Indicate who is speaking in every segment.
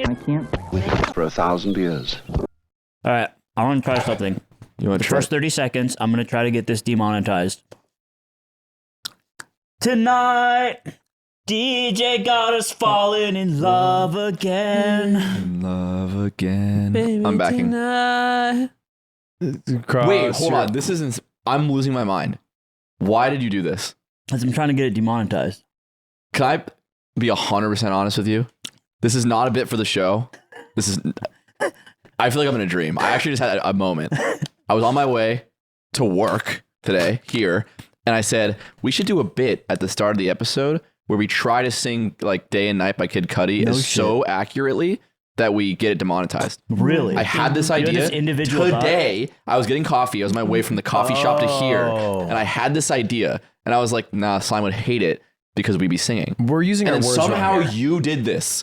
Speaker 1: I can't.
Speaker 2: For 1,000 years.
Speaker 1: All right, I want to try something.
Speaker 3: You want
Speaker 1: The
Speaker 3: to try?
Speaker 1: first 30 seconds, I'm going to try to get this demonetized. Tonight, DJ got us falling in love again.
Speaker 3: In love again.
Speaker 4: Baby,
Speaker 3: I'm backing.
Speaker 4: tonight.
Speaker 3: Wait, hold on. This isn't. I'm losing my mind. Why did you do this?
Speaker 1: Because I'm trying to get it demonetized.
Speaker 3: Can I be 100% honest with you? This is not a bit for the show. This is. I feel like I'm in a dream. I actually just had a moment. I was on my way to work today here, and I said we should do a bit at the start of the episode where we try to sing like "Day and Night" by Kid Cudi so accurately that we get it demonetized.
Speaker 1: Really?
Speaker 3: I had this idea
Speaker 1: this individual
Speaker 3: today. I was getting coffee. I was on my way from the coffee shop to here, and I had this idea, and I was like, "Nah, Slime would hate it because we'd be singing."
Speaker 5: We're using
Speaker 3: and
Speaker 5: our
Speaker 3: then
Speaker 5: words
Speaker 3: somehow
Speaker 5: wrong here.
Speaker 3: you did this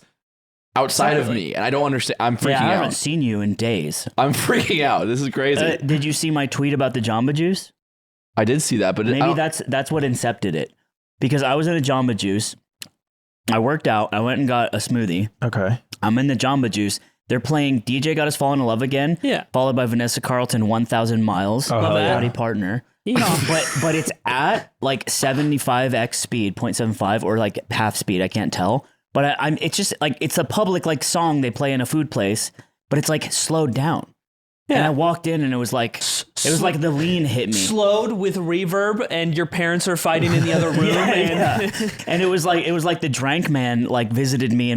Speaker 3: outside of me, and I don't understand. I'm freaking
Speaker 1: Yeah, I haven't
Speaker 3: out.
Speaker 1: seen you in days.
Speaker 3: I'm freaking out. This is crazy.
Speaker 1: Did you see my tweet about the Jamba Juice?
Speaker 3: I did see that, but
Speaker 1: Maybe that's what incepted it. Because I was in a Jamba Juice. I worked out. I went and got a smoothie.
Speaker 5: Okay.
Speaker 1: I'm in the Jamba Juice. They're playing DJ Got Us Falling in Love Again.
Speaker 4: Yeah.
Speaker 1: Followed by Vanessa Carlton, 1,000 Miles.
Speaker 5: Oh, hell yeah.
Speaker 1: Howdy Partner.
Speaker 4: Yeah.
Speaker 1: But it's at like 75x speed, 0.75 or like half speed. I can't tell. But it's just like, it's a public like song they play in a food place, but it's like slowed down. And I walked in and it was like the lean hit me.
Speaker 4: Slowed with reverb, and your parents are fighting in the other room.
Speaker 1: And it was like the Drank Man like visited me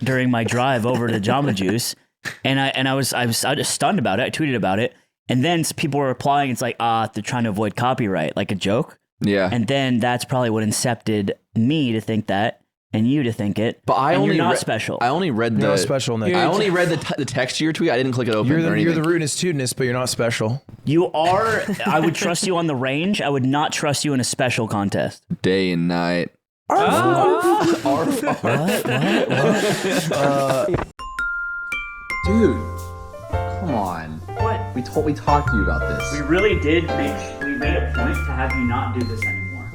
Speaker 1: during my drive over to Jamba Juice, and I was just stunned about it. I tweeted about it, and then people were replying. It's like they're trying to avoid copyright, like a joke.
Speaker 3: yeah.
Speaker 1: And then that's probably what incepted me to think that, and you to think it.
Speaker 3: But I
Speaker 1: and
Speaker 3: only
Speaker 1: you're not
Speaker 3: re-
Speaker 1: special.
Speaker 3: I only read the
Speaker 5: You're not special, Nick.
Speaker 3: I only read the text to your tweet. I didn't click it open.
Speaker 5: You're
Speaker 3: or
Speaker 5: the
Speaker 3: anything.
Speaker 5: rudeness tudinous, but you're not special.
Speaker 1: You are. I would trust you on the range. I would not trust you in a special contest.
Speaker 3: Day and night.
Speaker 6: Dude, come on.
Speaker 1: What?
Speaker 6: We talked to you about this.
Speaker 1: We really did we made a point to have you not do this anymore.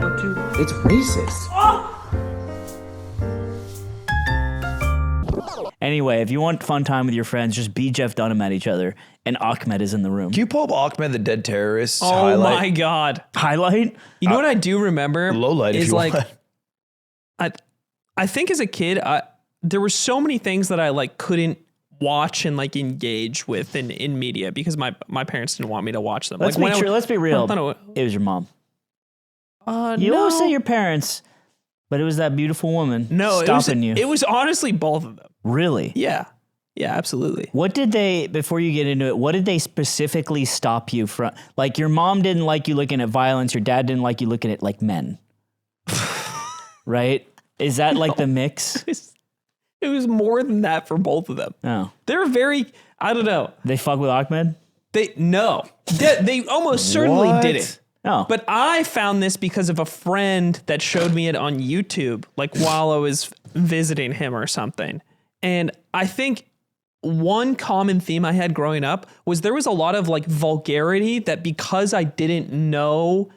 Speaker 6: It's racist.
Speaker 1: Anyway, if you want fun time with your friends, just be Jeff Dunham at each other, and Ahmed is in the room.
Speaker 5: Can you pull up Ahmed the Dead Terrorist
Speaker 4: Oh
Speaker 5: highlight?
Speaker 4: my God.
Speaker 1: Highlight?
Speaker 4: You know what I do remember?
Speaker 5: Lowlight if
Speaker 4: is
Speaker 5: you
Speaker 4: like,
Speaker 5: want.
Speaker 4: I think as a kid, there were so many things that I like couldn't watch and like engage with in media because my parents didn't want me to watch them.
Speaker 1: Let's
Speaker 4: like,
Speaker 1: be true. Let's be real.
Speaker 4: No,
Speaker 1: It was your mom.
Speaker 4: you
Speaker 1: You always say your parents, but it was that beautiful woman stopping you.
Speaker 4: It was honestly both of them.
Speaker 1: Really?
Speaker 4: Yeah. Yeah, absolutely.
Speaker 1: What did they, before you get into it, what did they specifically stop you from? Like your mom didn't like you looking at violence. Your dad didn't like you looking at like men. Right? Is that like the mix?
Speaker 4: It was more than that for both of them.
Speaker 1: Oh.
Speaker 4: They're very, I don't know.
Speaker 1: They fuck with Ahmed?
Speaker 4: They almost certainly did it.
Speaker 1: Oh.
Speaker 4: But I found this because of a friend that showed me it on YouTube, like while I was visiting him or something. And I think one common theme I had growing up was there was a lot of like vulgarity that because I didn't know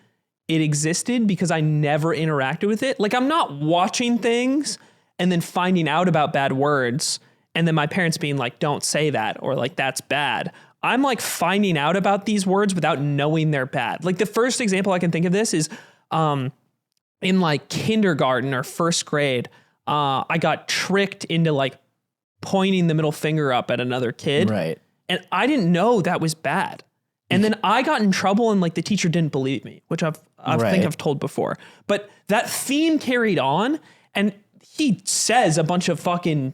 Speaker 4: it existed, because I never interacted with it. Like I'm not watching things and then finding out about bad words and then my parents being like, don't say that, or like, that's bad. I'm like finding out about these words without knowing they're bad. Like the first example I can think of this is in like kindergarten or first grade, I got tricked into like pointing the middle finger up at another kid.
Speaker 1: Right.
Speaker 4: And I didn't know that was bad. And then I got in trouble and like the teacher didn't believe me, which I think I've told before. But that theme carried on, and he says a bunch of fucking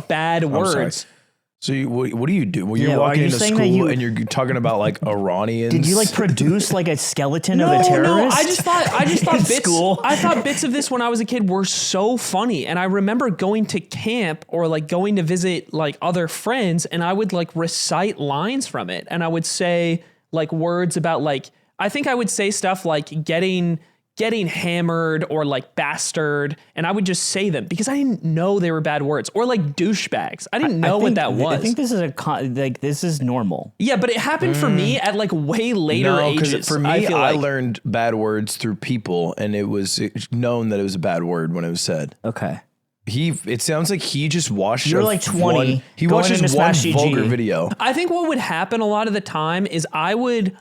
Speaker 4: bad words.
Speaker 5: So what do you do? Well, you're
Speaker 1: Yeah, are
Speaker 5: walking
Speaker 1: you
Speaker 5: into
Speaker 1: saying that
Speaker 5: school
Speaker 1: you-
Speaker 5: and you're talking about like Iranians.
Speaker 1: Did you like produce like a skeleton of a
Speaker 4: No,
Speaker 1: terrorist?
Speaker 4: I just thought
Speaker 1: in
Speaker 4: bits.
Speaker 1: school?
Speaker 4: I thought bits of this when I was a kid were so funny, and I remember going to camp or like going to visit like other friends, and I would like recite lines from it, and I would say like words about like I think I would say stuff like getting hammered or like bastard, and I would just say them because I didn't know they were bad words, or like douchebags. I didn't know what that was.
Speaker 1: I think this is this is normal.
Speaker 4: Yeah, but it happened for me at like way later
Speaker 5: No,
Speaker 4: ages.
Speaker 5: because for me, I learned bad words through people, and it was known that it was a bad word when it was said.
Speaker 1: Okay.
Speaker 5: It sounds like he just watched.
Speaker 1: You're like 20,
Speaker 5: He
Speaker 1: going
Speaker 5: watches
Speaker 1: into
Speaker 5: one
Speaker 1: Smash GG.
Speaker 5: vulgar video.
Speaker 4: I think what would happen a lot of the time is I would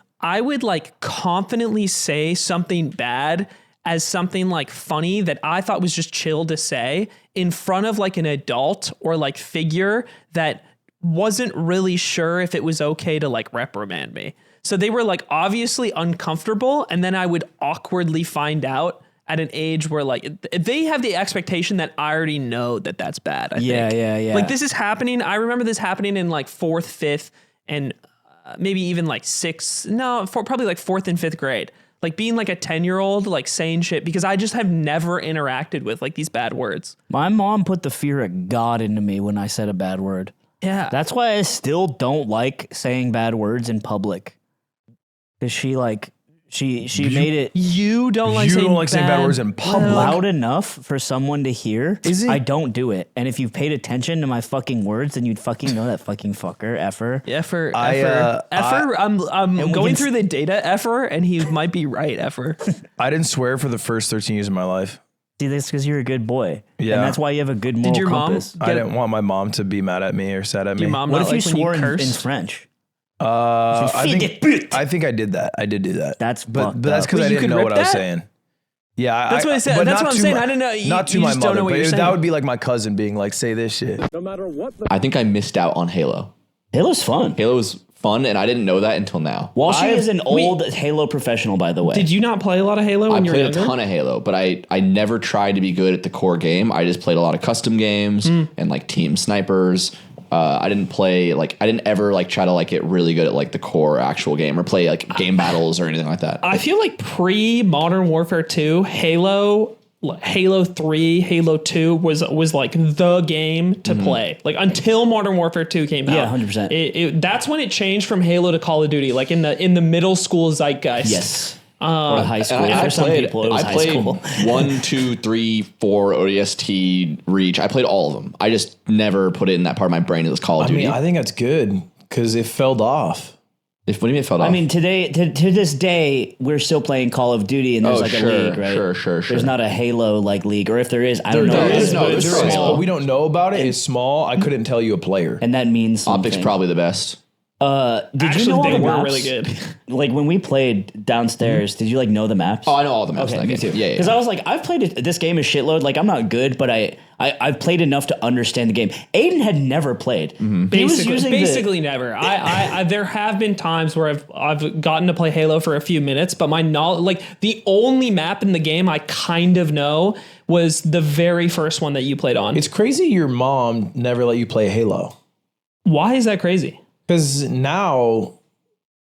Speaker 4: like confidently say something bad as something like funny that I thought was just chill to say in front of like an adult or like figure that wasn't really sure if it was okay to like reprimand me. So they were like obviously uncomfortable, and then I would awkwardly find out at an age where like they have the expectation that I already know that that's bad. I think.
Speaker 1: Yeah.
Speaker 4: Like this is happening. I remember this happening in like 4th, 5th, and maybe even like 6th. No, probably like 4th and 5th grade. Like being like a 10-year-old, like saying shit because I just have never interacted with like these bad words.
Speaker 1: My mom put the fear of God into me when I said a bad word.
Speaker 4: Yeah.
Speaker 1: That's why I still don't like saying bad words in public. Because she made it
Speaker 4: You don't like
Speaker 5: saying bad words in public.
Speaker 1: loud enough for someone to hear.
Speaker 5: Is it?
Speaker 1: I don't do it. And if you've paid attention to my fucking words, then you'd fucking know that fucking fucker, effer.
Speaker 4: Effer. I'm
Speaker 1: we
Speaker 4: going
Speaker 1: can
Speaker 4: through the data, Effer, and he might be right, Effer.
Speaker 5: I didn't swear for the first 13 years of my life.
Speaker 1: See, that's because you're a good boy.
Speaker 5: Yeah.
Speaker 1: And that's why you have a good moral
Speaker 4: your mom
Speaker 1: compass.
Speaker 5: I didn't want my mom to be mad at me or sad at me.
Speaker 4: Your mom
Speaker 1: What
Speaker 4: not
Speaker 1: if you
Speaker 4: like when
Speaker 1: swore in
Speaker 4: cursed?
Speaker 1: French?
Speaker 5: I think I did that. I did do that.
Speaker 1: That's
Speaker 5: but
Speaker 1: fucked
Speaker 5: that's
Speaker 1: up.
Speaker 5: because
Speaker 4: Wait,
Speaker 5: I
Speaker 4: you
Speaker 5: didn't
Speaker 4: could
Speaker 5: know
Speaker 4: rip
Speaker 5: what I was
Speaker 4: that?
Speaker 5: saying. Yeah,
Speaker 4: That's what I said.
Speaker 5: but
Speaker 4: That's
Speaker 5: not
Speaker 4: what I'm
Speaker 5: to
Speaker 4: saying.
Speaker 5: my-
Speaker 4: I didn't know. You
Speaker 5: Not to
Speaker 4: you
Speaker 5: my
Speaker 4: just don't
Speaker 5: mother,
Speaker 4: know what
Speaker 5: but
Speaker 4: you're saying.
Speaker 5: that would be like my cousin being like, "Say this shit."
Speaker 3: I think I missed out on Halo.
Speaker 1: Halo's fun.
Speaker 3: Halo was fun, and I didn't know that until now.
Speaker 1: Walshy is an old Halo professional, by the way.
Speaker 4: Did you not play a lot of Halo
Speaker 3: I
Speaker 4: when you were
Speaker 3: played a
Speaker 4: younger?
Speaker 3: ton of Halo, but I never tried to be good at the core game. I just played a lot of custom games and like team snipers. I didn't ever like try to like get really good at like the core actual game or play like game battles or anything like that.
Speaker 4: I feel like pre-Modern Warfare 2, Halo 3, Halo 2 was like the game to play. Like until Modern Warfare 2 came out.
Speaker 1: Yeah, 100%.
Speaker 4: That's when it changed from Halo to Call of Duty, like in the middle school zeitgeist.
Speaker 1: Yes. Or high school. For some people, it was high
Speaker 3: played
Speaker 1: school.
Speaker 3: 1, 2, 3, 4 ODST Reach. I played all of them. I just never put it in that part of my brain as Call of
Speaker 5: I
Speaker 3: Duty.
Speaker 5: mean, I think that's good because it fell off.
Speaker 3: What do you mean it fell off?
Speaker 1: I mean, today, to this day, we're still playing Call of Duty, and there's
Speaker 3: Oh,
Speaker 1: like
Speaker 3: sure,
Speaker 1: a league, right?
Speaker 3: sure.
Speaker 1: There's not a Halo like league, or if there is, I don't know.
Speaker 3: there
Speaker 1: about
Speaker 3: is
Speaker 1: it,
Speaker 3: no-
Speaker 1: but
Speaker 3: there's
Speaker 1: it's
Speaker 3: no-
Speaker 1: small.
Speaker 5: But we don't know about it. It's small. I couldn't tell you a player.
Speaker 1: And that means
Speaker 3: Optics
Speaker 1: something.
Speaker 3: probably the best.
Speaker 1: Did
Speaker 4: Actually,
Speaker 1: you know all
Speaker 4: they
Speaker 1: the
Speaker 4: were
Speaker 1: maps?
Speaker 4: really good.
Speaker 1: Like when we played downstairs, did you like know the maps?
Speaker 3: Oh, I know all the maps.
Speaker 1: Okay,
Speaker 3: in
Speaker 1: me
Speaker 3: that
Speaker 1: too.
Speaker 3: game. Yeah.
Speaker 1: Because I was like, I've played this game a shitload. Like I'm not good, but I've played enough to understand the game. Aiden had never played. He was using
Speaker 4: Basically never. I there have been times where I've gotten to play Halo for a few minutes, but my knowledge, like the only map in the game I kind of know was the very first one that you played on.
Speaker 5: It's crazy your mom never let you play Halo.
Speaker 4: Why is that crazy?
Speaker 5: Because now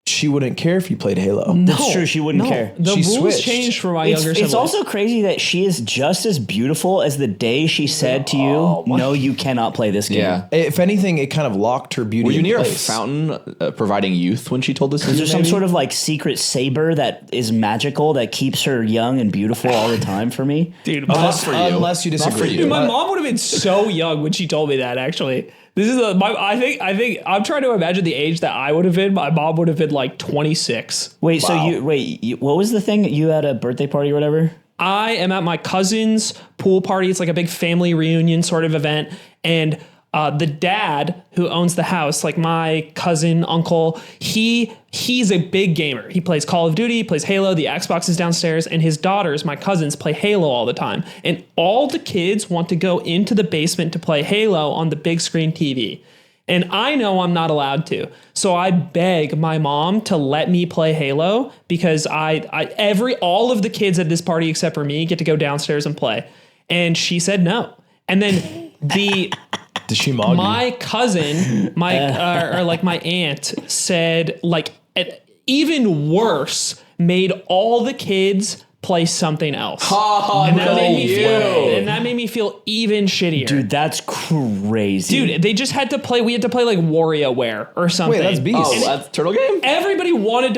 Speaker 5: she wouldn't care if you played Halo.
Speaker 1: That's true. She wouldn't care.
Speaker 4: The
Speaker 5: She
Speaker 4: rules
Speaker 5: switched.
Speaker 4: changed for my
Speaker 1: It's,
Speaker 4: younger
Speaker 1: it's
Speaker 4: sibling.
Speaker 1: also crazy that she is just as beautiful as the day she said to you, "No, you cannot play this game."
Speaker 3: Yeah.
Speaker 5: If anything, it kind of locked her beauty
Speaker 3: Were you
Speaker 5: in
Speaker 3: near
Speaker 5: place.
Speaker 3: a fountain providing youth when she told this?
Speaker 1: Is there some sort of like secret saber that is magical that keeps her young and beautiful all the time for me?
Speaker 4: Dude,
Speaker 5: Unless you disagree.
Speaker 3: you.
Speaker 4: Dude, my mom would have been so young when she told me that. Actually, this is I think I'm trying to imagine the age that I would have been. My mom would have been like 26.
Speaker 1: Wait, so what was the thing? You had a birthday party or whatever?
Speaker 4: I am at my cousin's pool party. It's like a big family reunion sort of event, and the dad who owns the house, like my cousin, uncle, he's a big gamer. He plays Call of Duty, he plays Halo, the Xbox is downstairs, and his daughters, my cousins, play Halo all the time. And all the kids want to go into the basement to play Halo on the big screen TV. And I know I'm not allowed to. So I beg my mom to let me play Halo because all of the kids at this party except for me get to go downstairs and play. And she said no. And then
Speaker 5: Did she mog you?
Speaker 4: my cousin, my aunt said like even worse, made all the kids play something else. And that made me feel even shittier.
Speaker 1: Dude, that's crazy.
Speaker 4: Dude, they just had to play. We had to play like WarioWare or something.
Speaker 5: Wait, that's beast.
Speaker 3: Oh, that's Turtle Game?
Speaker 4: Everybody wanted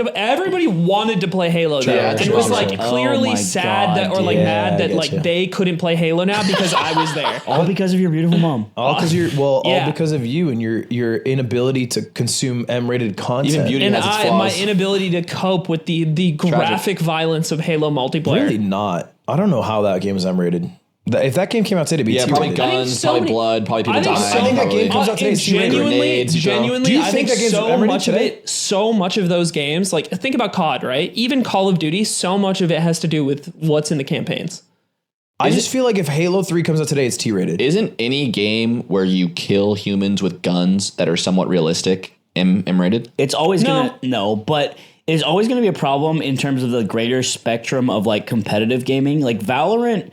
Speaker 4: to play Halo though.
Speaker 3: Yeah,
Speaker 4: And
Speaker 3: that's
Speaker 4: it was
Speaker 3: awesome.
Speaker 4: like clearly
Speaker 1: Oh my
Speaker 4: sad that,
Speaker 1: God,
Speaker 4: or like
Speaker 5: yeah,
Speaker 4: mad
Speaker 5: I
Speaker 4: that
Speaker 5: get
Speaker 4: like
Speaker 5: you.
Speaker 4: they couldn't play Halo now because I was there.
Speaker 1: all because of your beautiful mom.
Speaker 5: All because all
Speaker 4: Yeah.
Speaker 5: because of you and your inability to consume M-rated content.
Speaker 3: Even beauty
Speaker 4: And
Speaker 3: has its
Speaker 4: my
Speaker 3: flaws.
Speaker 4: inability to cope with the graphic violence of Halo multiplayer.
Speaker 5: Really not. I don't know how that game is M-rated. If that game came out today, it'd be
Speaker 3: Yeah, probably
Speaker 5: T-rated.
Speaker 3: guns, probably blood, probably people dying.
Speaker 5: I think that game comes out today.
Speaker 3: Grenades,
Speaker 4: genuinely,
Speaker 5: Do you
Speaker 4: I
Speaker 5: think
Speaker 4: think
Speaker 5: that game's
Speaker 4: so
Speaker 5: M-rated
Speaker 4: much of
Speaker 5: today?
Speaker 4: it, so much of those games, like think about COD, right? Even Call of Duty, so much of it has to do with what's in the campaigns.
Speaker 5: I just feel like if Halo 3 comes out today, it's T-rated.
Speaker 3: Isn't any game where you kill humans with guns that are somewhat realistic M-rated?
Speaker 1: It's always but it's always gonna be a problem in terms of the greater spectrum of like competitive gaming. Like Valorant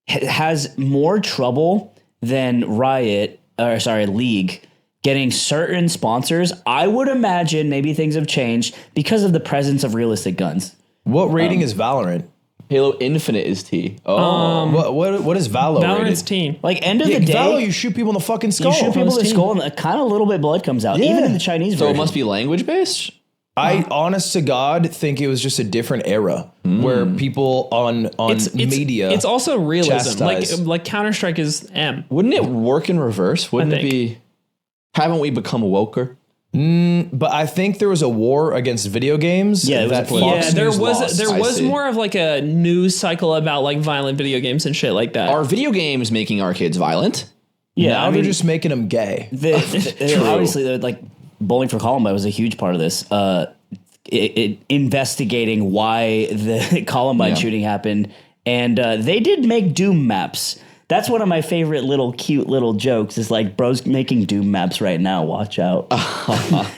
Speaker 1: has more trouble than League getting certain sponsors. I would imagine maybe things have changed because of the presence of realistic guns.
Speaker 5: What rating is Valorant?
Speaker 3: Halo Infinite is T. Oh.
Speaker 5: What is Valo
Speaker 4: Valorant's
Speaker 5: rated?
Speaker 4: teen.
Speaker 1: Like end of
Speaker 5: Yeah,
Speaker 1: the day,
Speaker 5: Valo, you shoot people in the fucking skull.
Speaker 1: you shoot people in the skull and a kind of little bit blood comes out. Even in the Chinese
Speaker 3: So
Speaker 1: version.
Speaker 3: it must be language based?
Speaker 5: I, honest to God, think it was just a different era where people on media.
Speaker 4: It's also realism.
Speaker 5: chastise.
Speaker 4: Like Counter-Strike is M.
Speaker 3: Wouldn't it work in reverse? Wouldn't it
Speaker 4: think.
Speaker 3: be? Haven't we become woker?
Speaker 5: But I think there was a war against video games.
Speaker 1: Yeah, it was
Speaker 5: that
Speaker 1: a political-
Speaker 5: Fox
Speaker 4: Yeah, there
Speaker 5: News
Speaker 4: was
Speaker 5: lost.
Speaker 3: I see.
Speaker 4: more of like a news cycle about like violent video games and shit like that.
Speaker 3: Are video games making our kids violent?
Speaker 1: yeah,
Speaker 5: Now
Speaker 1: I
Speaker 5: they're
Speaker 1: mean,
Speaker 5: just making them gay.
Speaker 1: obviously they're like Bowling for Columbine was a huge part of this. Investigating why the Columbine shooting happened, and they did make Doom maps. That's one of my favorite cute little jokes. Is like, bro's making Doom maps right now. Watch out,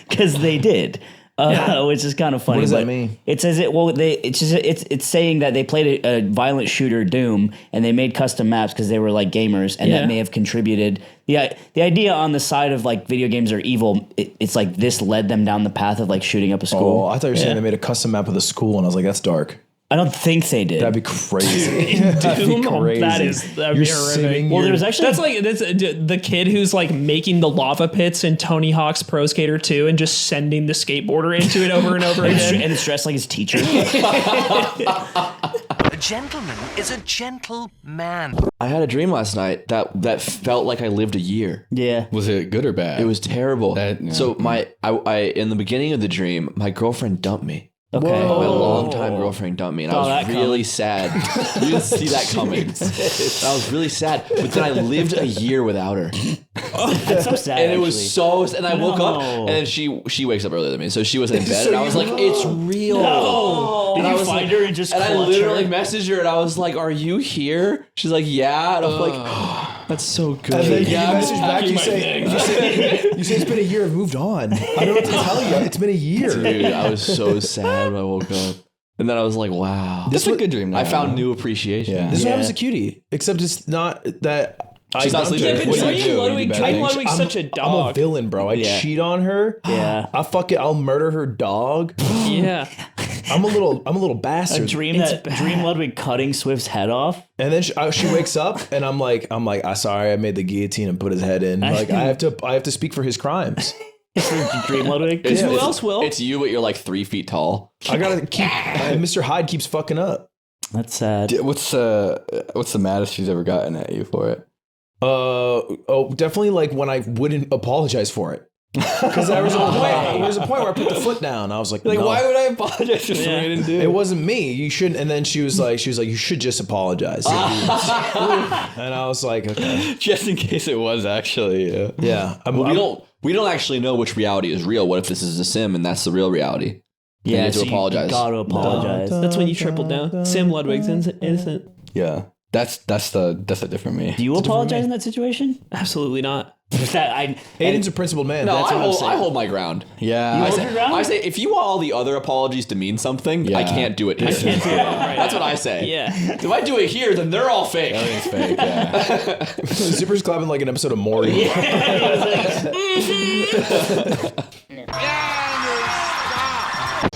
Speaker 1: because they did. Which is kind of funny.
Speaker 5: What does that
Speaker 1: but
Speaker 5: mean?
Speaker 1: It says it. Well, it's saying that they played a violent shooter Doom and they made custom maps because they were like gamers, and that may have contributed. The idea on the side of like video games are evil. It's like this led them down the path of like shooting up a school.
Speaker 5: Oh, I thought you were saying they made a custom map of the school, and I was like, that's dark.
Speaker 1: I don't think they did.
Speaker 5: That'd be crazy. That'd be
Speaker 4: Doom?
Speaker 5: crazy.
Speaker 4: That'd
Speaker 5: You're
Speaker 4: be horrific.
Speaker 5: sitting
Speaker 1: well,
Speaker 5: your-
Speaker 1: there was actually
Speaker 4: That's the kid who's like making the lava pits in Tony Hawk's Pro Skater 2 and just sending the skateboarder into it over and over again.
Speaker 1: and it's dressed like his teacher.
Speaker 7: A gentleman is a gentleman.
Speaker 3: I had a dream last night that felt like I lived a year.
Speaker 1: Yeah.
Speaker 8: Was it good or bad?
Speaker 3: It was terrible.
Speaker 8: Yeah.
Speaker 3: So I in the beginning of the dream, my girlfriend dumped me.
Speaker 1: Okay.
Speaker 3: My longtime girlfriend dumped me, and I
Speaker 1: Saw
Speaker 3: was
Speaker 1: that
Speaker 3: really sad. You didn't see that coming. And I was really sad, but then I lived a year without her,
Speaker 1: That's so sad.
Speaker 3: and it was
Speaker 1: actually.
Speaker 3: so. And I woke up,
Speaker 1: No.
Speaker 3: and then she wakes up earlier than me, so she wasn't in bed, and I was like, "It's real."
Speaker 1: Did
Speaker 3: And I
Speaker 1: you
Speaker 3: was
Speaker 1: find
Speaker 3: like-
Speaker 1: her and just
Speaker 3: And I
Speaker 1: clutch
Speaker 3: literally
Speaker 1: her?
Speaker 3: messaged her, and I was like, "Are you here?" She's like, "Yeah," and I'm like, "That's so good."
Speaker 5: And then
Speaker 3: Yeah,
Speaker 5: you message back,
Speaker 3: packing
Speaker 5: you
Speaker 3: my
Speaker 5: say,
Speaker 3: things.
Speaker 5: you say it's been a year, I've moved on. I don't know what to tell you. It's been a year.
Speaker 3: Dude, I was so sad when I woke up. And then I was like, wow.
Speaker 8: That's a good dream.
Speaker 3: I found new appreciation.
Speaker 8: Yeah.
Speaker 5: This is what happens to Cutie, except it's not that.
Speaker 3: She's not
Speaker 5: dumped
Speaker 3: sleeping.
Speaker 5: her.
Speaker 4: Yeah, but
Speaker 3: What do you
Speaker 4: Dream
Speaker 3: do?
Speaker 4: Ludwig,
Speaker 8: You do bad
Speaker 4: Dream
Speaker 8: things.
Speaker 4: Ludwig's such a
Speaker 5: I'm a
Speaker 4: dog.
Speaker 5: villain, bro. I
Speaker 1: Yeah.
Speaker 5: cheat on her.
Speaker 1: Yeah.
Speaker 5: I'll murder her dog.
Speaker 4: Yeah.
Speaker 5: I'm a little
Speaker 1: A
Speaker 5: bastard.
Speaker 1: dream Dream Ludwig cutting Swift's head off.
Speaker 5: And then she wakes up, and I'm like, I'm sorry, I made the guillotine and put his head in. Like I have to speak for his crimes.
Speaker 1: Dream Ludwig.
Speaker 4: Who else will?
Speaker 3: It's you, but you're like 3 feet tall.
Speaker 5: I gotta keep. Mr. Hyde keeps fucking up.
Speaker 1: That's sad.
Speaker 8: What's the maddest she's ever gotten at you for it?
Speaker 5: Definitely like when I wouldn't apologize for it. Because there was a point where I put the foot down. I was like,
Speaker 8: Like,
Speaker 5: no.
Speaker 8: why would I apologize for something I didn't do?
Speaker 5: It wasn't me. You shouldn't. And then she was like, you should just apologize. And I was like, okay,
Speaker 8: Just in case it was actually.
Speaker 5: yeah.
Speaker 3: We don't actually know which reality is real. What if this is a sim and that's the real reality?
Speaker 1: Yeah,
Speaker 3: you have to
Speaker 1: so
Speaker 3: apologize.
Speaker 1: You gotta apologize.
Speaker 4: That's when you triple down. Sam Ludwig's innocent.
Speaker 8: Yeah. That's a different me.
Speaker 1: Do you apologize in that situation?
Speaker 4: Absolutely not.
Speaker 5: Aiden's a principled man.
Speaker 3: No,
Speaker 5: That's what I'm saying.
Speaker 3: I hold my ground.
Speaker 8: Yeah.
Speaker 3: I say if you want all the other apologies to mean something, I
Speaker 8: Yeah.
Speaker 3: can't do it here. That's what I say.
Speaker 4: Yeah.
Speaker 3: If I do it here, then they're all fake.
Speaker 8: Everything's fake. Yeah.
Speaker 5: Zipper's clapping like an episode of Maury.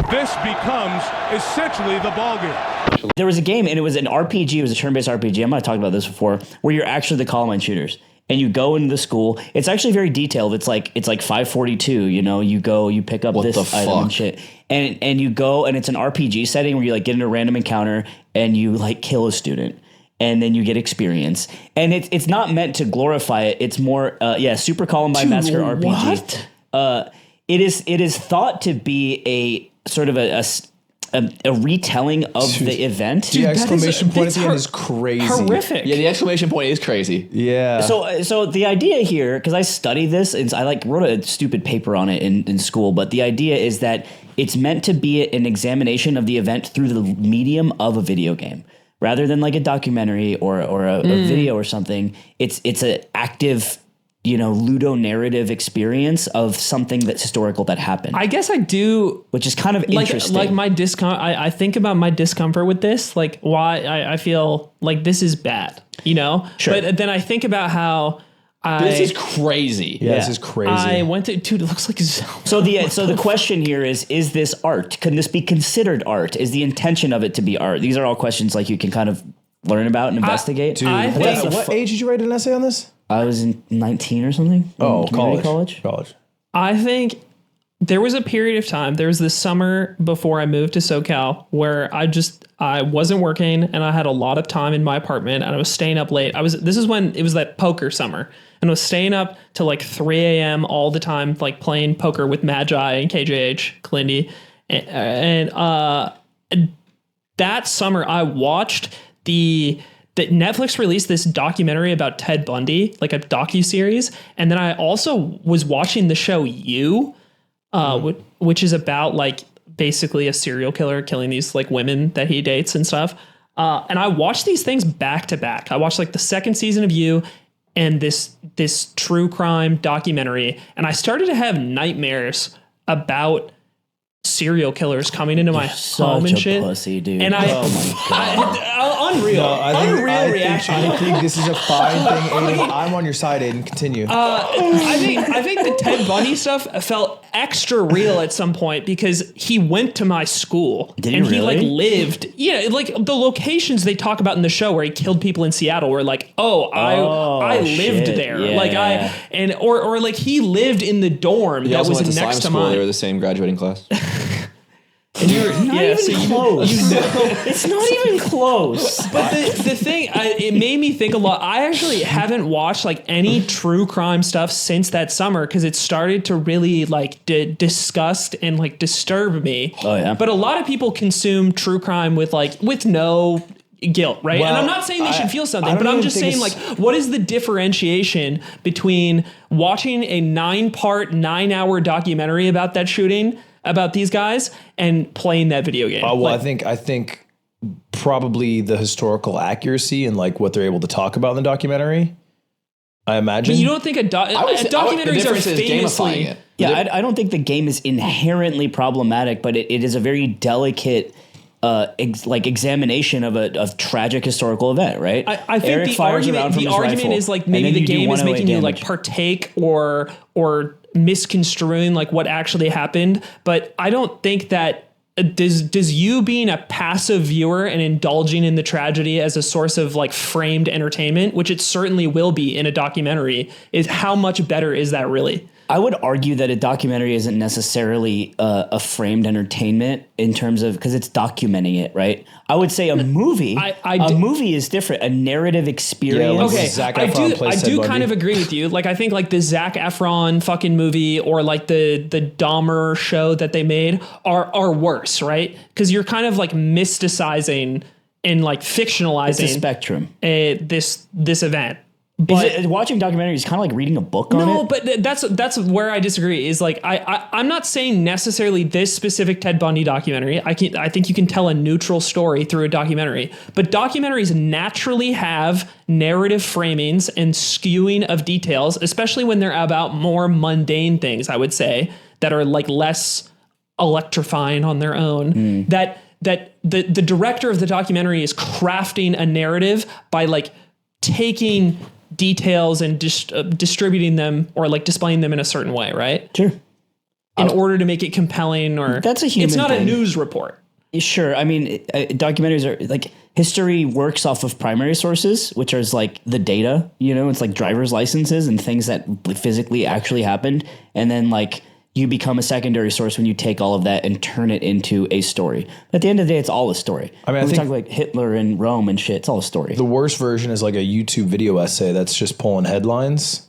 Speaker 9: This becomes essentially the ballgame.
Speaker 1: There was a game, and it was an RPG. It was a turn-based RPG. I might have talked about this before, where you're actually the Columbine shooters, and you go into the school. It's actually very detailed. It's like 542. You know, you go, you pick up this
Speaker 3: the
Speaker 1: item and
Speaker 3: fuck?
Speaker 1: shit, and you go, and it's an RPG setting where you like get in a random encounter and you like kill a student. And then you get experience, and it's not meant to glorify it. It's more, Super Columbine Massacre RPG.
Speaker 4: what?
Speaker 1: It is thought to be a sort of a retelling of the event.
Speaker 5: The exclamation point at
Speaker 4: that's
Speaker 5: the end is crazy.
Speaker 4: Horrific.
Speaker 3: Yeah, the exclamation point is crazy.
Speaker 5: Yeah.
Speaker 1: So the idea here, because I study this, and I wrote a stupid paper on it in school, but the idea is that it's meant to be an examination of the event through the medium of a video game. Rather than like a documentary or a video or something, it's an active, ludonarrative experience of something that's historical that happened.
Speaker 4: I guess I do,
Speaker 1: which is kind of interesting.
Speaker 4: Like my I think about my discomfort with this, like why I feel like this is bad, Sure. But then I think about how
Speaker 3: this is crazy.
Speaker 5: Yeah, this is crazy.
Speaker 4: I went to, dude, it looks like Zelda.
Speaker 1: So the question here is this art? Can this be considered art? Is the intention of it to be art? These are all questions like you can kind of learn about and investigate.
Speaker 5: Dude,
Speaker 4: I think
Speaker 5: what age did you write an essay on this?
Speaker 1: I was in 19 or something.
Speaker 5: Oh,
Speaker 1: college.
Speaker 4: I think there was a period of time, there was this summer before I moved to SoCal where I wasn't working and I had a lot of time in my apartment and I was staying up late. This is when it was that poker summer and I was staying up till like 3 a.m. all the time, like playing poker with Magi and KJH, Clindy. And that summer I watched that Netflix released this documentary about Ted Bundy, like a docuseries. And then I also was watching the show You, which is about like basically a serial killer killing these like women that he dates and stuff. And I watched these things back to back. I watched like the second season of You and this true crime documentary. And I started to have nightmares about serial killers coming into my home and shit.
Speaker 1: Pussy, dude.
Speaker 4: And unreal. Unreal reaction.
Speaker 5: I think this is a fine thing, Aiden. I'm on your side, Aiden. Continue.
Speaker 4: I think the Ted Bundy stuff felt extra real at some point because he went to my school.
Speaker 1: Did he
Speaker 4: and
Speaker 1: really?
Speaker 4: He like lived. Yeah, like the locations they talk about in the show where he killed people in Seattle were like, I lived
Speaker 1: shit.
Speaker 4: there.
Speaker 1: Yeah.
Speaker 4: Like or like he lived in the dorm that was next to
Speaker 3: school.
Speaker 4: mine.
Speaker 3: They were the same graduating class.
Speaker 4: And you were
Speaker 1: Not even close. It's not even close.
Speaker 4: But the thing, it made me think a lot. I actually haven't watched like any true crime stuff since that summer because it started to really like disgust and like disturb me.
Speaker 1: Oh yeah.
Speaker 4: But a lot of people consume true crime with no guilt, right?
Speaker 5: Well,
Speaker 4: and I'm not saying they should feel something, but I'm
Speaker 5: even
Speaker 4: just
Speaker 5: think
Speaker 4: saying like, what is the differentiation between watching a 9-part, 9-hour documentary about that shooting, about these guys, and playing that video game?
Speaker 5: Well,
Speaker 4: like,
Speaker 5: I think probably the historical accuracy and like what they're able to talk about in the documentary. I imagine.
Speaker 4: but you don't think documentaries are famously...
Speaker 3: it.
Speaker 1: Yeah, I don't think the game is inherently problematic, but it is a very delicate examination of a tragic historical event, right?
Speaker 4: I think
Speaker 1: Eric fires around from
Speaker 4: the
Speaker 1: his
Speaker 4: argument
Speaker 1: rifle,
Speaker 4: is like
Speaker 1: and
Speaker 4: maybe
Speaker 1: then
Speaker 4: the
Speaker 1: you do
Speaker 4: game is
Speaker 1: 108
Speaker 4: making you
Speaker 1: damage.
Speaker 4: like partake or misconstruing like what actually happened. But I don't think that does you being a passive viewer and indulging in the tragedy as a source of like framed entertainment, which it certainly will be in a documentary, is how much better is that really?
Speaker 1: I would argue that a documentary isn't necessarily a framed entertainment in terms of because it's documenting it, right? I would say a movie. A movie is different. A narrative experience.
Speaker 5: like
Speaker 4: Okay,
Speaker 5: Zac
Speaker 4: I
Speaker 5: Efron
Speaker 4: do
Speaker 5: plays Ted
Speaker 4: kind
Speaker 5: Bundy.
Speaker 4: of agree with you. Like I think like the Zac Efron fucking movie or like the Dahmer show that they made are worse, right? Because you're kind of like mysticizing and like fictionalizing
Speaker 1: It's a spectrum.
Speaker 4: this event.
Speaker 1: But watching documentaries is kind of like reading a book on it.
Speaker 4: No, but that's where I disagree. Is like I'm not saying necessarily this specific Ted Bundy documentary. I think you can tell a neutral story through a documentary. But documentaries naturally have narrative framings and skewing of details, especially when they're about more mundane things. I would say that are like less electrifying on their own. That the director of the documentary is crafting a narrative by like taking details and distributing them or like displaying them in a certain way, right?
Speaker 1: Sure.
Speaker 4: In order to make it compelling or...
Speaker 1: That's a human
Speaker 4: It's not
Speaker 1: thing.
Speaker 4: a news report.
Speaker 1: Sure. I mean, documentaries are like history works off of primary sources, which is like the data, it's like driver's licenses and things that physically actually happened. And then like you become a secondary source when you take all of that and turn it into a story. At the end of the day, it's all a story.
Speaker 5: I mean,
Speaker 1: when
Speaker 5: I
Speaker 1: we
Speaker 5: think
Speaker 1: talk like Hitler and Rome and shit, it's all a story.
Speaker 5: the worst version is like a YouTube video essay that's just pulling headlines.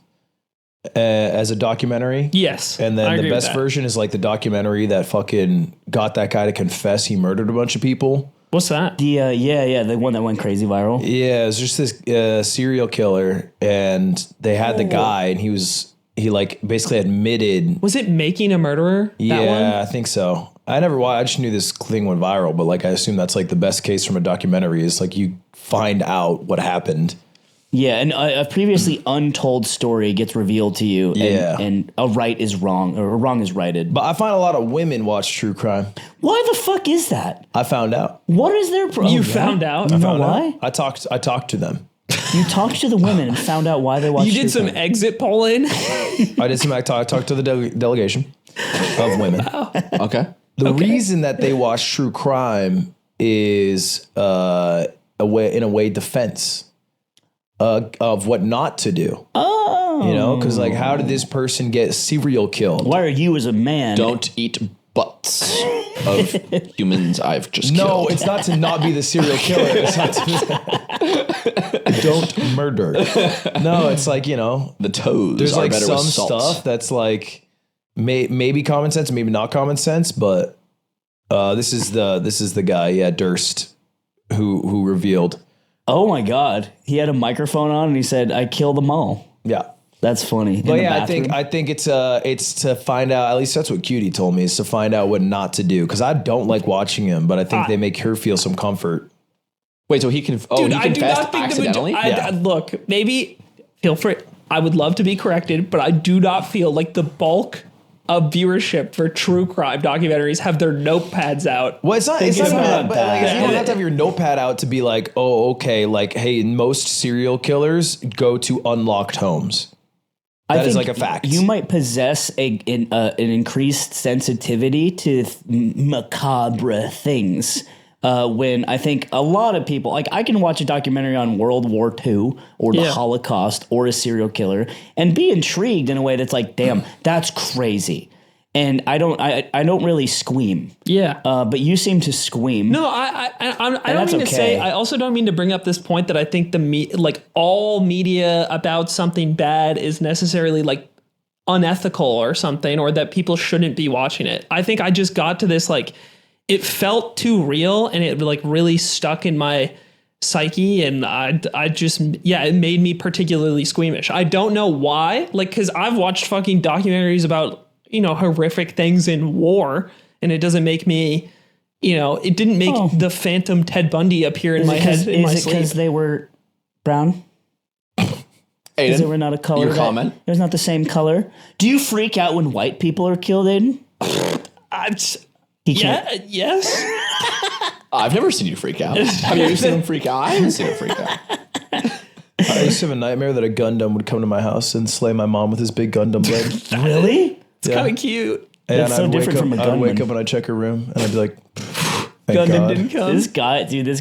Speaker 5: as a documentary.
Speaker 4: Yes.
Speaker 5: And
Speaker 4: I
Speaker 5: then
Speaker 4: agree
Speaker 5: the
Speaker 4: with
Speaker 5: best
Speaker 4: that.
Speaker 5: version is like the documentary that fucking got that guy to confess he murdered a bunch of people.
Speaker 4: What's that?
Speaker 1: The the one that went crazy viral.
Speaker 5: Yeah, it was just this serial killer, and they had the guy, and he like basically admitted.
Speaker 4: Was it Making a Murderer? That
Speaker 5: Yeah,
Speaker 4: one?
Speaker 5: I think so. I never watched. I just knew this thing went viral, but like I assume that's like the best case from a documentary is like you find out what happened.
Speaker 1: Yeah, and a previously untold story gets revealed to you, and,
Speaker 5: Yeah.
Speaker 1: and a right is wrong, or a wrong is righted.
Speaker 5: But I find a lot of women watch true crime.
Speaker 1: Why the fuck is that?
Speaker 5: I found out.
Speaker 1: What is their problem?
Speaker 4: You found out?
Speaker 1: You know
Speaker 5: Found out.
Speaker 1: why?
Speaker 5: I talked to them.
Speaker 1: You talked to the women and found out why they watched.
Speaker 4: You did some exit polling?
Speaker 5: I did some. I talked to the delegation of women.
Speaker 3: Okay.
Speaker 5: The reason that they watch true crime is in a way defense of what not to do.
Speaker 1: Oh,
Speaker 5: You know, because like, how did this person get serial killed?
Speaker 1: why are you as a man?
Speaker 3: Don't eat butts of humans I've just
Speaker 5: No,
Speaker 3: killed.
Speaker 5: it's not to not be the serial killer. It's not to, don't murder. No, it's like, you know,
Speaker 3: The toes
Speaker 5: there's
Speaker 3: are
Speaker 5: like
Speaker 3: better
Speaker 5: some
Speaker 3: with salt.
Speaker 5: stuff that's like maybe common sense, maybe not common sense, but this is the guy, Durst, who revealed.
Speaker 1: Oh my god, he had a microphone on and he said, "I killed them all."
Speaker 5: Yeah.
Speaker 1: That's funny.
Speaker 5: But yeah, I think it's to find out. At least that's what Cutie told me, is to find out what not to do. Because I don't like watching him, but I think they make her feel some comfort.
Speaker 3: Wait, so he can? Oh,
Speaker 4: Dude,
Speaker 3: he
Speaker 4: I do
Speaker 3: confessed
Speaker 4: not think
Speaker 3: accidentally.
Speaker 4: look, maybe feel free. I would love to be corrected, but I do not feel like the bulk of viewership for true crime documentaries have their notepads out.
Speaker 5: Well, it's not even
Speaker 1: about
Speaker 5: that, but like,
Speaker 1: that.
Speaker 5: you don't have to have your notepad out to be like, oh, okay, like, hey, most serial killers go to unlocked homes. That is like a fact.
Speaker 1: You might possess an increased sensitivity to macabre things. When I think a lot of people, like, I can watch a documentary on World War II or the Holocaust or a serial killer and be intrigued in a way that's like, damn, that's crazy. And I don't really squeam.
Speaker 4: Yeah.
Speaker 1: But you seem to squeam.
Speaker 4: No, I don't
Speaker 1: that's
Speaker 4: mean to say.
Speaker 1: okay.
Speaker 4: I also don't mean to bring up this point that I think all media about something bad is necessarily like unethical or something, or that people shouldn't be watching it. I think I just got to this, like, it felt too real and it like really stuck in my psyche, and I just, it made me particularly squeamish. I don't know why, like, because I've watched fucking documentaries about, you know, horrific things in war, and it doesn't make me, you know, it didn't make the Phantom Ted Bundy appear in my head in my
Speaker 1: Is it
Speaker 4: sleep.
Speaker 1: because they were brown? Because
Speaker 3: Aiden,
Speaker 1: they were not a color.
Speaker 3: your comment?
Speaker 1: It was not the same color. Do you freak out when white people are killed, Aiden? He can't.
Speaker 4: Yes.
Speaker 3: I've never seen you freak out. Have you ever seen him freak out? I haven't seen him freak out.
Speaker 5: I used to have a nightmare that a Gundam would come to my house and slay my mom with his big Gundam blade.
Speaker 1: Really?
Speaker 4: It's kind of cute.
Speaker 5: And
Speaker 1: That's so different from a
Speaker 5: I'd wake
Speaker 1: gunman.
Speaker 5: up and I'd check her room and I'd be like, thank
Speaker 4: Gundam
Speaker 5: God.
Speaker 4: didn't come.
Speaker 1: This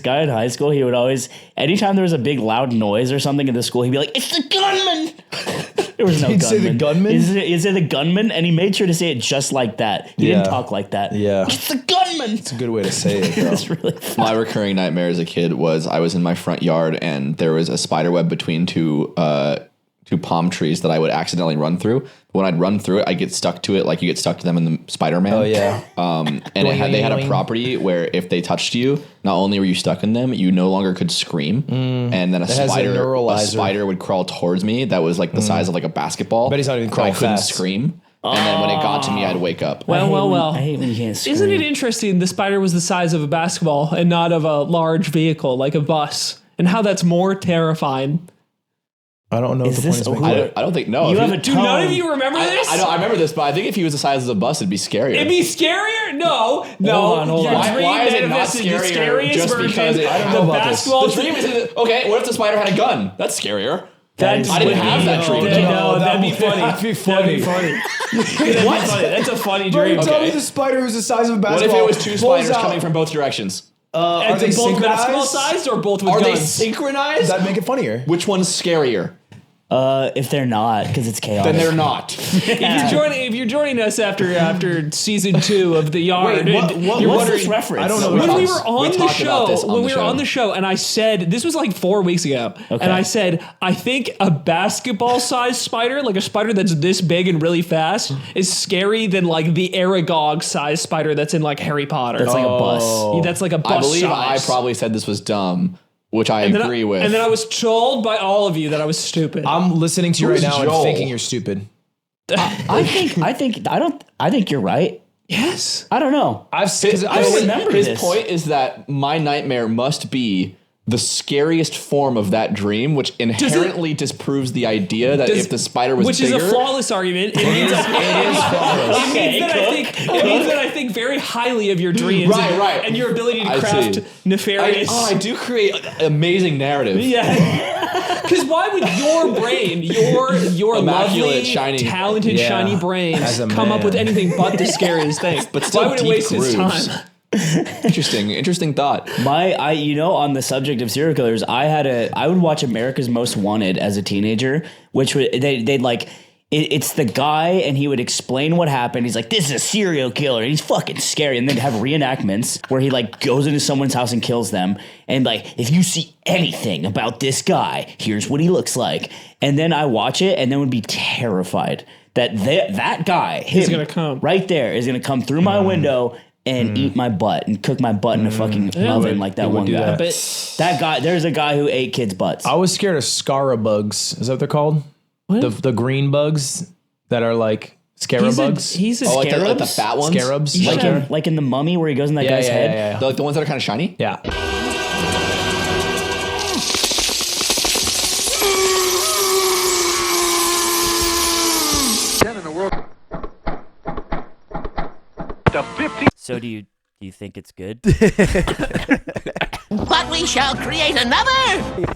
Speaker 1: guy in high school, he would always, anytime there was a big loud noise or something in the school, he'd be like, "It's the gunman!" There was no
Speaker 5: He'd
Speaker 1: gunman.
Speaker 5: say the gunman?
Speaker 1: Is it the gunman? And he made sure to say it just like that. He didn't
Speaker 5: Yeah.
Speaker 1: talk like that.
Speaker 5: Yeah.
Speaker 1: It's the gunman!
Speaker 5: It's a good way to say it, though.
Speaker 1: It's really funny.
Speaker 3: My recurring nightmare as a kid was I was in my front yard and there was a spider web between two palm trees that I would accidentally run through. When I'd run through it, I get stuck to it like you get stuck to them in the Spider-Man.
Speaker 5: Oh, yeah.
Speaker 3: And they had a property where if they touched you, not only were you stuck in them, you no longer could scream. And then a
Speaker 5: has a neuralizer.
Speaker 3: spider would crawl towards me that was like the size of like a basketball.
Speaker 5: Bet he's not even
Speaker 3: so I
Speaker 5: crawling
Speaker 3: couldn't
Speaker 5: fast.
Speaker 3: scream. And then when it got to me, I'd wake up.
Speaker 4: Well.
Speaker 1: I hate when you can't scream.
Speaker 4: Isn't it interesting the spider was the size of a basketball and not of a large vehicle like a bus, and how that's more terrifying?
Speaker 5: I don't know
Speaker 1: Is
Speaker 5: what the
Speaker 1: this
Speaker 5: point is
Speaker 1: over?
Speaker 5: making.
Speaker 3: I don't think, no.
Speaker 1: You
Speaker 3: If
Speaker 1: have
Speaker 3: he-
Speaker 1: a
Speaker 4: Do none of
Speaker 1: tone.
Speaker 4: you remember this?
Speaker 3: I remember this, but I think if he was the size of a bus, it'd be scarier.
Speaker 4: It'd be scarier? No.
Speaker 1: Hold
Speaker 4: Your
Speaker 1: on.
Speaker 4: dream
Speaker 3: Why is it not
Speaker 4: manifested the
Speaker 3: scarier
Speaker 4: scariest
Speaker 3: just
Speaker 4: version.
Speaker 3: because it- I don't
Speaker 5: know
Speaker 4: the
Speaker 5: about this.
Speaker 4: basketball
Speaker 3: The dream is okay. What if the spider had a gun? That's scarier. I didn't have that dream.
Speaker 4: No, that'd be funny.
Speaker 5: That'd be funny.
Speaker 4: What? That's a funny
Speaker 5: Bro,
Speaker 4: dream.
Speaker 5: tell me the spider was the size of a
Speaker 3: What if
Speaker 5: basketball.
Speaker 3: it was two
Speaker 5: Pulls
Speaker 3: spiders
Speaker 5: out.
Speaker 3: coming from both directions?
Speaker 5: Are
Speaker 4: And
Speaker 5: they
Speaker 4: both basketball
Speaker 5: synchronized?
Speaker 4: sized or both with
Speaker 3: Are they
Speaker 4: guns?
Speaker 3: synchronized?
Speaker 5: That'd make it funnier.
Speaker 3: Which one's scarier?
Speaker 1: If they're not, because it's chaotic.
Speaker 3: Then they're not.
Speaker 4: If you're joining us after season 2 of The Yard,
Speaker 5: Wait,
Speaker 4: and
Speaker 5: what's
Speaker 4: you're
Speaker 1: What's
Speaker 4: wondering,
Speaker 1: this reference?
Speaker 5: I don't know.
Speaker 4: when we were on the
Speaker 3: talked about this
Speaker 4: show,
Speaker 3: on
Speaker 4: when
Speaker 3: the
Speaker 4: we were
Speaker 3: show.
Speaker 4: on the show, and I said this was like 4 weeks ago,
Speaker 1: Okay.
Speaker 4: and I said I think a basketball-sized spider, like a spider that's this big and really fast, is scary than like the Aragog-sized spider that's in like Harry Potter.
Speaker 1: That's like a bus.
Speaker 4: Yeah, that's like a bus
Speaker 3: I believe
Speaker 4: size.
Speaker 3: I probably said this was dumb, which I
Speaker 4: And then
Speaker 3: agree with.
Speaker 4: And then I was told by all of you that I was stupid.
Speaker 5: I'm listening to you right
Speaker 3: Who's
Speaker 5: now
Speaker 3: Joel?
Speaker 5: and thinking you're stupid.
Speaker 1: I think you're right.
Speaker 4: yes.
Speaker 1: I don't know.
Speaker 5: I
Speaker 1: don't remember
Speaker 3: His
Speaker 1: this.
Speaker 3: point is that my nightmare must be the scariest form of that dream, which inherently disproves the idea that if the spider was
Speaker 4: which
Speaker 3: bigger,
Speaker 4: is a flawless argument. It means it means that I think very highly of your dreams,
Speaker 3: Right.
Speaker 4: and your ability to
Speaker 3: I
Speaker 4: craft
Speaker 3: see.
Speaker 4: nefarious.
Speaker 3: I do create amazing narrative.
Speaker 4: Yeah, because why would your brain, your
Speaker 3: Immaculate,
Speaker 4: lovely,
Speaker 3: shiny-
Speaker 4: talented,
Speaker 5: Yeah,
Speaker 4: shiny brain
Speaker 5: as a
Speaker 4: come up
Speaker 5: man.
Speaker 4: with anything but the scariest thing?
Speaker 3: But still
Speaker 4: why would it
Speaker 3: deep
Speaker 4: waste his
Speaker 3: grooves.
Speaker 4: time?
Speaker 3: Interesting thought.
Speaker 1: On the subject of serial killers, I would watch America's Most Wanted as a teenager, which they'd like. It's the guy, and he would explain what happened. He's like, "This is a serial killer. He's fucking scary." And then have reenactments where he like goes into someone's house and kills them. And like, if you see anything about this guy, here's what he looks like. And then I watch it, and then would be terrified that that guy,
Speaker 4: He's
Speaker 1: him,
Speaker 4: gonna come.
Speaker 1: right there, is gonna come through my window and eat my butt and cook my butt in a fucking oven like that one
Speaker 5: do
Speaker 1: guy.
Speaker 5: that.
Speaker 4: But
Speaker 1: That guy, there's a guy who ate kids' butts.
Speaker 5: I was scared of scarabugs. Is that what they're called? The green bugs that are like scarabugs.
Speaker 4: he's a
Speaker 3: Oh, like
Speaker 4: scarab.
Speaker 3: the fat ones?
Speaker 5: Scarabs.
Speaker 4: You should have-
Speaker 1: like in the Mummy where he goes in that guy's head.
Speaker 5: Yeah.
Speaker 3: They're like the ones that are kind of shiny?
Speaker 5: Yeah.
Speaker 1: So do you think it's good?
Speaker 10: But we shall create another